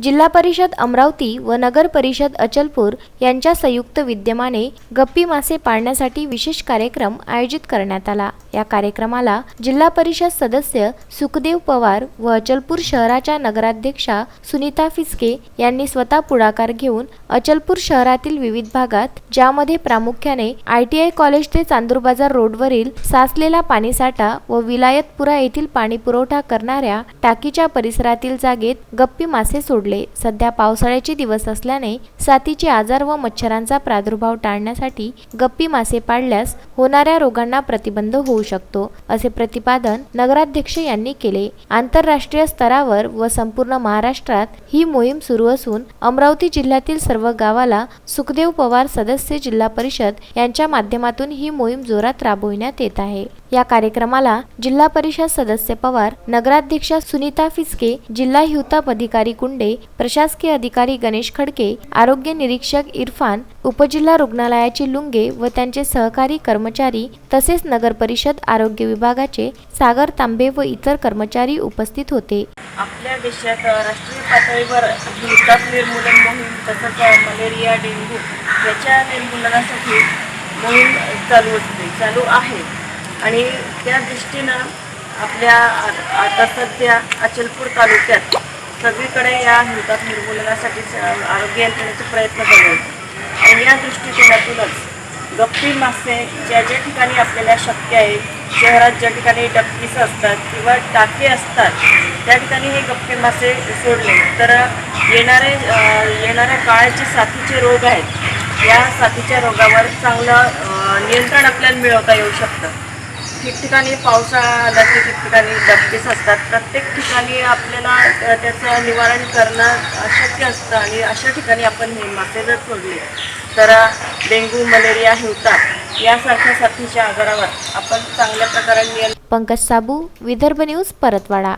जिल्हा परिषद अमरावती व नगर परिषद अचलपूर यांच्या संयुक्त विद्यमाने गप्पी मासे पाळण्यासाठी विशेष कार्यक्रम आयोजित करण्यात आला। या कार्यक्रमाला जिल्हा परिषद सदस्य सुखदेव पवार व अचलपूर शहराच्या नगराध्यक्षा सुनीता फिसके यांनी स्वतः पुढाकार घेऊन अचलपूर शहरातील विविध भागात, ज्यामध्ये प्रामुख्याने ITI कॉलेज ते चांदूर बाजार रोडवरील साचलेला पाणीसाठा व विलायतपुरा येथील पाणी पुरवठा करणाऱ्या टाकीच्या परिसरातील जागेत गप्पी मासे सोडले। सध्या पावसाळ्याचे दिवस असल्याने साथीचे आजार व मच्छरांचा प्रादुर्भाव टाळण्यासाठी गप्पी मासे पाळल्यास होणाऱ्या रोगांना प्रतिबंध होऊ शकतो, असे प्रतिपादन नगराध्यक्ष यांनी केले। आंतरराष्ट्रीय स्तरावर व संपूर्ण महाराष्ट्रात ही मोहीम सुरू असून अमरावती जिल्ह्यातील सर्व गावाला सुखदेव पवार सदस्य जिल्हा परिषद यांच्या माध्यमातून ही मोहीम जोरात राबविण्यात येत आहे। या कार्यक्रमाला जिल्हा परिषद सदस्य पवार, नगराध्यक्षा सुनीता फिसके, जिल्हा हिवताप अधिकारी कुंडे, प्रशासकीय अधिकारी गणेश खडके, आरोग्य निरीक्षक इरफान, उपजिल्हा रुग्णालयाचे लुंगे व त्यांचे सहकारी कर्मचारी तसेच नगर परिषद आरोग्य विभागाचे सागर तांबे व इतर कर्मचारी उपस्थित होते। आपल्या देशात राष्ट्रीय पातळीवर हिवताप निर्मूलन मोहीम तसंच मलेरिया, डेंग्यू याच्या निर्मूलनासाठी मोहीम चालू आहे आणि त्या दृष्टीनं आपल्या आता सध्या अचलपूर तालुक्यात सगळीकडे या हिवताप निर्मूलनासाठी आरोग्य यंत्रणेचे प्रयत्न चालू आहेत आणि या दृष्टिकोनातूनच गप्पी मासे ज्या ठिकाणी आपल्याला शक्य आहे, शहरात ज्या ठिकाणी डबकीस असतात किंवा टाके असतात त्या ठिकाणी हे गप्पी मासे सोडले तर येणाऱ्या काळाचे साथीचे रोग आहेत, या साथीच्या रोगावर चांगलं नियंत्रण आपल्याला मिळवता येऊ शकतं। ठिकठिकाणी पावसाळा आला की ठिकठिकाणी डबकीस असतात, प्रत्येक ठिकाणी आपल्याला त्याचं निवारण करणं अशक्य असतं आणि अशा ठिकाणी आपण हे मासे जर सोडले तर डेंग्यू, मलेरिया, हिवताप यासारख्या साथीच्या आजारावर आपण चांगल्या प्रकारे पंकज साबू, विदर्भ न्यूज, परतवाडा।